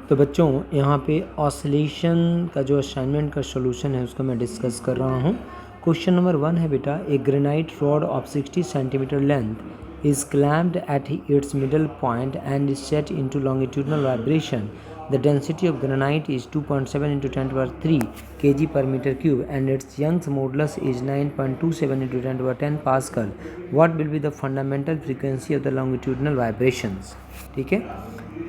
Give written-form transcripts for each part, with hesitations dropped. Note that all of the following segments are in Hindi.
तो बच्चों यहाँ पे ऑसिलेशन का जो असाइनमेंट का सॉल्यूशन है उसको मैं डिस्कस कर रहा हूँ। क्वेश्चन नंबर 1 है बेटा, a granite rod of 60 centimetre length is clamped at its middle point and is set into longitudinal vibration. The density of granite is 2.7 into 10 to the power 3 kg per meter cube and its Young's modulus is 9.27 into 10 to the power 10 Pascal. What will be the fundamental frequency of the longitudinal vibrations? ठीक है,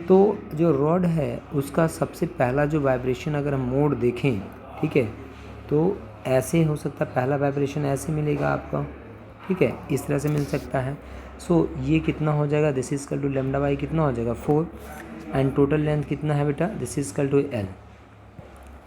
तो जो रॉड है उसका सबसे पहला जो वाइब्रेशन अगर हम मोड देखें, ठीक है, तो ऐसे हो सकता है, पहला वाइब्रेशन ऐसे मिलेगा आपका, ठीक है, इस तरह से मिल सकता है. सो ये कितना हो जाएगा, this is equal to lambda by कितना हो जाएगा 4 एंड टोटल लेंथ कितना है बेटा, this is equal to L.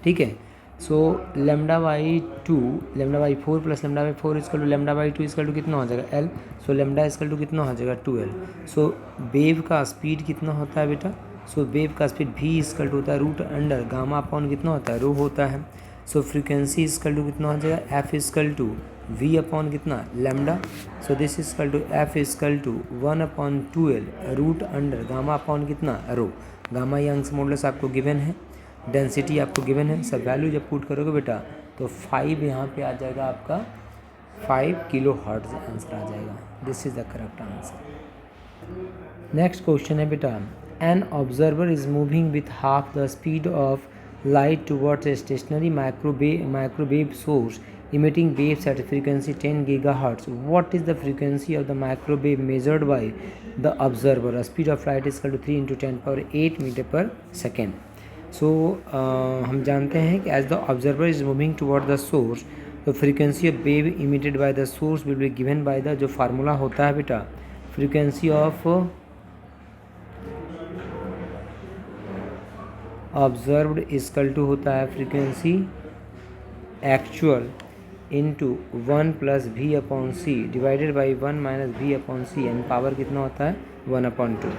ठीक है, so lambda by 2 lambda by 4 plus lambda by 4 is equal to lambda by 2 is equal to कितना हो जाएगा L. So lambda is equal to कितना हो जाएगा 2L. सो वेव का स्पीड कितना होता है बेटा, सो वेव का स्पीड v इजकल टू होता है रूट अंडर गामा अपॉन कितना होता है रो होता है. सो फ्रीक्वेंसी इजकल टू कितना हो जाएगा f equal to v upon कितना lambda. So this is equal to f equal to 1 upon 2L root under gamma upon कितना रो. गामा यंग्स मॉडुलस आपको गिवन है, डेंसिटी आपको गिवन है, सब वैल्यू जब पुट करोगे बेटा तो 5 यहाँ पे आ जाएगा आपका 5 किलो हर्ट्ज आंसर आ जाएगा. This is the correct answer. Next question है बेटा, an observer is moving with half the speed of light towards a stationary microwave source emitting waves at frequency 10 gigahertz. What is the frequency of the microwave measured by the observer? A speed of light is equal to 3 into 10 power 8 meter per second. So हम जानते हैं कि as the observer is moving toward the source, the frequency of wave emitted by the source will be given by the जो फार्मूला होता है बेटा frequency of observed is equal to होता है frequency actual into 1 plus V upon C divided by 1 minus V upon C and power कितना होता है 1 upon 2.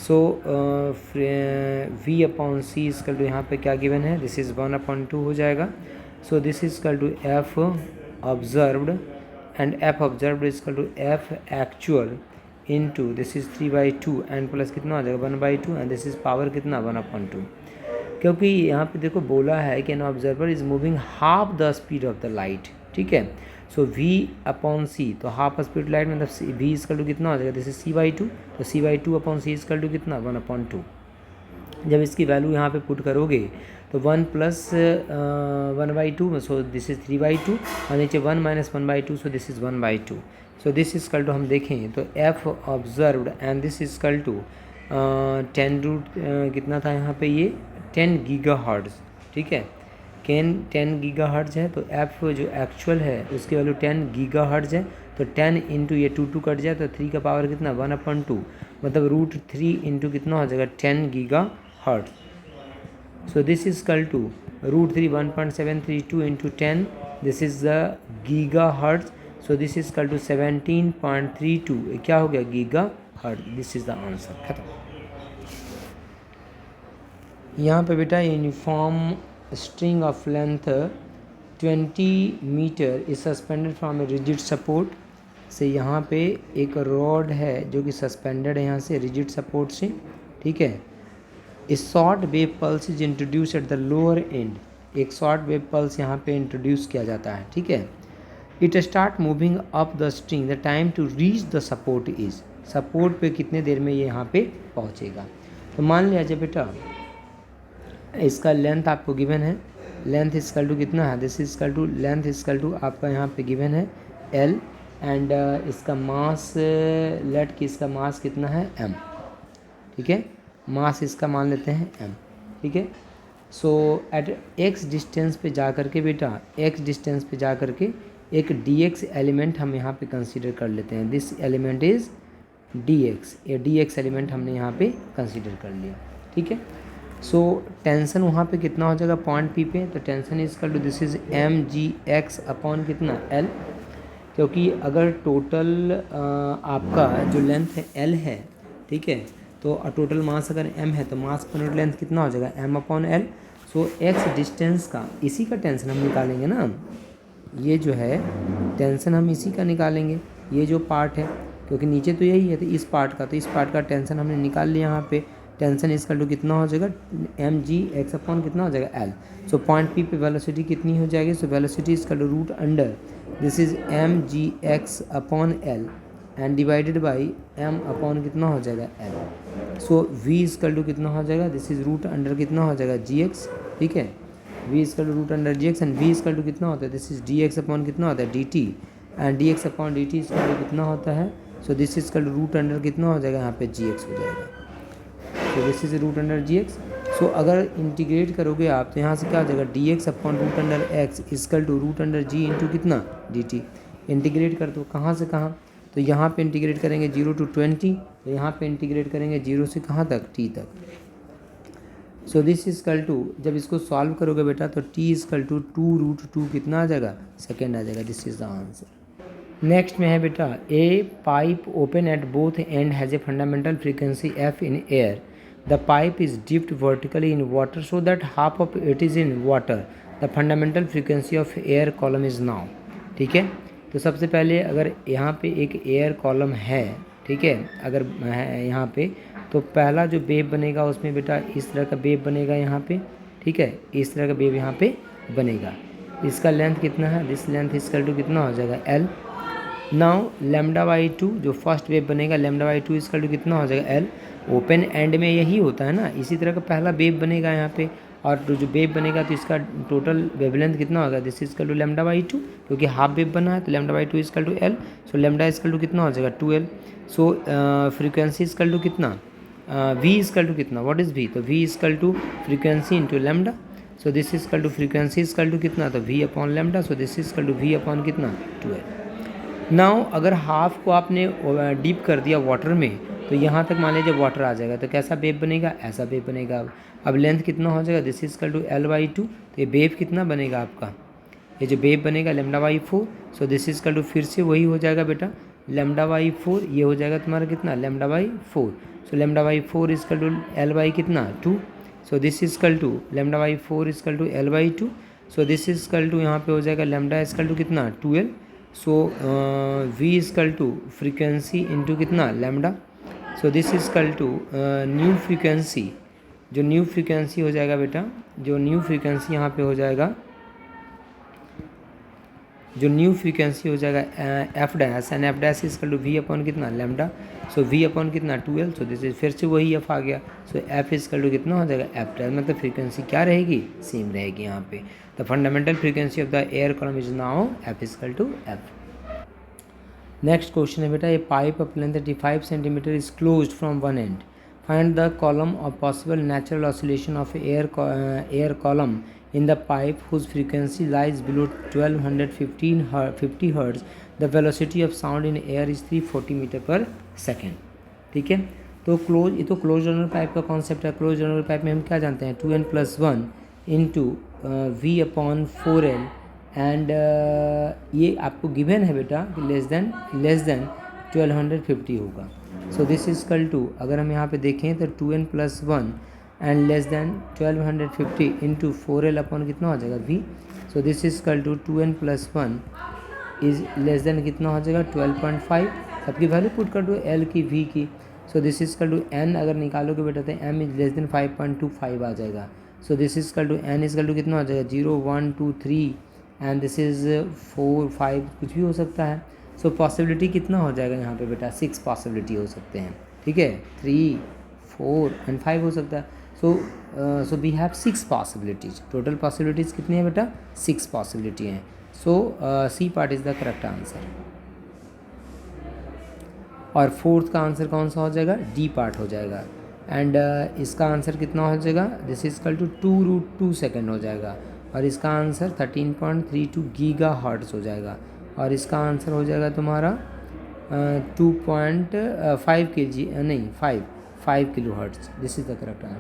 So V upon C is equal to यहाँ पे क्या गिवन है, दिस इज़ 1 अपॉन 2 हो जाएगा. So this is equal to F observed and F observed is equal to F actual into this is 3/2 and plus कितना हो जाएगा 1/2 एंड दिस इज़ पावर कितना 1 अपॉन 2. क्योंकि यहाँ पे देखो बोला है कि an observer is moving half the speed of the light. ठीक है, सो v अपॉन सी, तो हाफ स्पीड लाइट मतलब v इजकल टू कितना हो जाएगा, दिस इज c/2, तो c/2 upon C is equal to कितना 1 अपॉन 2. जब इसकी वैल्यू यहाँ पे पुट करोगे तो 1 प्लस 1/2, सो दिस इज 3/2 और नीचे 1 minus 1/2, so this is 1/2. So this is equal to हम देखें तो f observed and this is equal to 10 root कितना था यहाँ पे ये 10 गीगाहर्ट्ज़. ठीक है, 10 गीगाहर्ट्ज़ है तो f जो एक्चुअल है उसकी वैल्यू 10 गीगाहर्ट्ज़ है. तो 10 इंटू ये 2 कट जाए तो 3 का पावर कितना 1 अपॉन 2 मतलब रूट 3 इंटू कितना हो जाएगा 10 gigahertz. So this is equal to root 3 1.732 into 10, this is the gigahertz. So this is equal to 17.32 क्या हो गया gigahertz. This is the answer. खत्म. यहाँ पे बेटा uniform string of length 20 metre is suspended from a rigid support से. यहाँ पे एक रॉड है जो कि सस्पेंडेड है यहाँ से रिजिड सपोर्ट से. ठीक है, a short wave pulse is introduce at the lower end. एक शॉर्ट वेव पल्स यहाँ पे इंट्रोड्यूस किया जाता है. ठीक है, it start moving up the string, the time to reach the support is. Support पे कितने देर में ये यहाँ पे पहुँचेगा. तो मान लिया जाए बेटा इसका लेंथ आपको गिवन है, लेंथ इजकल टू कितना है, this is equal to length is equal to आपका यहाँ पे गिवन है L एंड इसका मास लेट कि इसका मास कितना है M. ठीक है, मास इसका मान लेते हैं M. ठीक है, सो एट x डिस्टेंस पे जा कर के बेटा x डिस्टेंस पे जा कर के एक dx एलिमेंट हम यहाँ पे कंसीडर कर लेते हैं. दिस एलिमेंट इज़ dx, ये dx एलिमेंट हमने यहाँ पे कंसीडर कर लिया. ठीक है, सो टेंशन वहाँ पे कितना हो जाएगा पॉइंट P पे, तो tension is equal to this is mgx upon कितना L. क्योंकि अगर टोटल आपका जो लेंथ है L है, ठीक है, तो टोटल मास अगर m है तो मास पर यूनिट लेंथ कितना हो जाएगा m अपॉन L. सो x डिस्टेंस का इसी का टेंशन हम निकालेंगे ना, ये जो है टेंशन हम इसी का निकालेंगे, ये जो पार्ट है क्योंकि नीचे तो यही है तो इस पार्ट का, तो इस पार्ट का टेंशन हमने निकाल लिया यहाँ पे. टेंशन इसकल टू कितना हो जाएगा एम जी एक्स अपॉन कितना हो जाएगा एल। सो पॉइंट पी पे वेलोसिटी कितनी हो जाएगी, so velocity is equal to root under this is M G X upon L and divided by M upon कितना हो जाएगा L. So V is equal to कितना हो जाएगा, दिस इज रूट अंडर कितना हो जाएगा जी एक्स, ठीक है, V is equal to root under ji X and V is equal to कितना होता है, this is D X upon कितना होता है D T and D X upon D T is equal to कितना होता है, so this is equal to root under कितना हो जाएगा यहाँ पे जी एक्स हो जाएगा, तो this is root under ji x. So अगर इंटीग्रेट करोगे आप तो यहाँ से क्या हो जाएगा D X upon root under X is equal to root under G into कितना डी टी। इंटीग्रेट कर दो कहाँ से कहाँ, तो यहाँ पे इंटीग्रेट करेंगे 0 to 20, तो यहाँ पे इंटीग्रेट करेंगे 0 से कहाँ तक टी तक। सो दिस इजकल टू जब इसको सॉल्व करोगे बेटा तो टी इजकल टू 2√2 कितना आ जाएगा सेकेंड आ जाएगा, this is the answer. Next में है बेटा a pipe open at both end has a fundamental frequency f in air, the pipe is dipped vertically in water so that half of it is in water, the fundamental frequency of air column is now. ठीक है, तो सबसे पहले अगर यहाँ पे एक एयर कॉलम है, ठीक है, अगर है यहाँ पे तो पहला जो वेव बनेगा उसमें बेटा इस तरह का वेव बनेगा यहाँ पे, ठीक है, इस तरह का वेव यहाँ पे बनेगा। इसका लेंथ कितना है, दिस लेंथ इजकल टू कितना हो जाएगा एल। नाउ लेमडा बाई 2 जो फर्स्ट वेव बनेगा लेमडा बाई 2 इजकल टू कितना हो जाएगा एल। ओपन एंड में यही होता है ना, इसी तरह का पहला वेव बनेगा यहाँ पे और जो वेव बनेगा तो इसका टोटल वेवलेंथ कितना होगा, this is equal to lambda by 2 क्योंकि हाफ वेव बना है तो lambda by 2 is equal to L. So lambda is equal to कितना हो जाएगा 2l। So frequency is equal to कितना v इजकल टू कितना, व्हाट इज़ v, तो v is equal to frequency into lambda. So this is equal to frequency is equal to कितना, तो v upon lambda, so this is equal to v upon कितना 2l। नाउ अगर हाफ को आपने डीप कर दिया वाटर में तो यहाँ तक मान लीजिए वाटर आ जाएगा तो कैसा वेव बनेगा, ऐसा वेव बनेगा। अब लेंथ कितना हो जाएगा, this is equal to l by 2, तो ये वेव कितना बनेगा आपका, ये जो वेव बनेगा lambda by 4। So this is equal to फिर से वही हो जाएगा बेटा लेमडा बाई 4, ये हो जाएगा तुम्हारा कितना lambda by 4। So lambda by 4 is equal to l by कितना 2। So this is equal to lambda by 4 is equal to l by 2। So this is equal to यहाँ पे हो जाएगा लेमडा इजकल टू कितना 2l। So v is equal to frequency into कितना lambda. So this is equal to new frequency, जो न्यू फ्रीक्वेंसी हो जाएगा बेटा, जो न्यू फ्रीक्वेंसी यहाँ पे हो जाएगा, जो न्यू फ्रीक्वेंसी हो जाएगा F dash and F dash is equal to V upon कितना लेमडा। सो वी अपॉन कितना 2l। सो दिस इज फिर से वही एफ आ गया। सो एफ इजकल टू कितना हो जाएगा एफ डैश, मतलब फ्रीक्वेंसी क्या रहेगी सेम रहेगी यहाँ पे। The fundamental frequency of the air column is now f equal to f. Next question है बेटा a pipe of length 35 centimetre is closed from one end, find the column of possible natural oscillation of air column in the pipe whose frequency lies below 1250 Hz, the velocity of sound in air is 340 metre पर सेकेंड। ठीक है, तो क्लोज, ये तो क्लोज जर्नल पाइप का कॉन्सेप्ट है। क्लोज जर्नल पाइप में हम क्या जानते हैं 2n+1 into we upon 4l and ये आपको गिवन है बेटा कि लेस देन 1250 होगा। So this is equal to, अगर हम यहाँ पे देखें तो 2n+1 and less than 1250 into 4l upon कितना हो जाएगा v। So this is equal to 2n+1 is less than कितना हो जाएगा 12.5। सबकी वैल्यू पुट कर दो l की v की। सो this is equal to n अगर निकालोगे बेटा तो m इज लेस देन 5.25 आ जाएगा। So this is equal to n is equal to कितना हो जाएगा 0 1 2 3 एंड दिस इज 4 5 कुछ भी हो सकता है। सो पॉसिबिलिटी कितना हो जाएगा यहाँ पे बेटा 6 पॉसिबिलिटी हो सकते हैं। ठीक है, 3 4 एंड 5 हो सकता है। So we have 6 possibilities. Total possibilities कितनी है बेटा 6 पॉसिबिलिटी हैं। So C part is the correct answer. और फोर्थ का आंसर कौन सा हो जाएगा, डी पार्ट हो जाएगा। एंड इसका आंसर कितना हो जाएगा, this is equal to 2√2 second हो जाएगा। और इसका आंसर 13.32 गीगाहर्ट्ज़ हो जाएगा। और इसका आंसर हो जाएगा तुम्हारा 2.5 kg नहीं 5 kilohertz. This is the correct answer.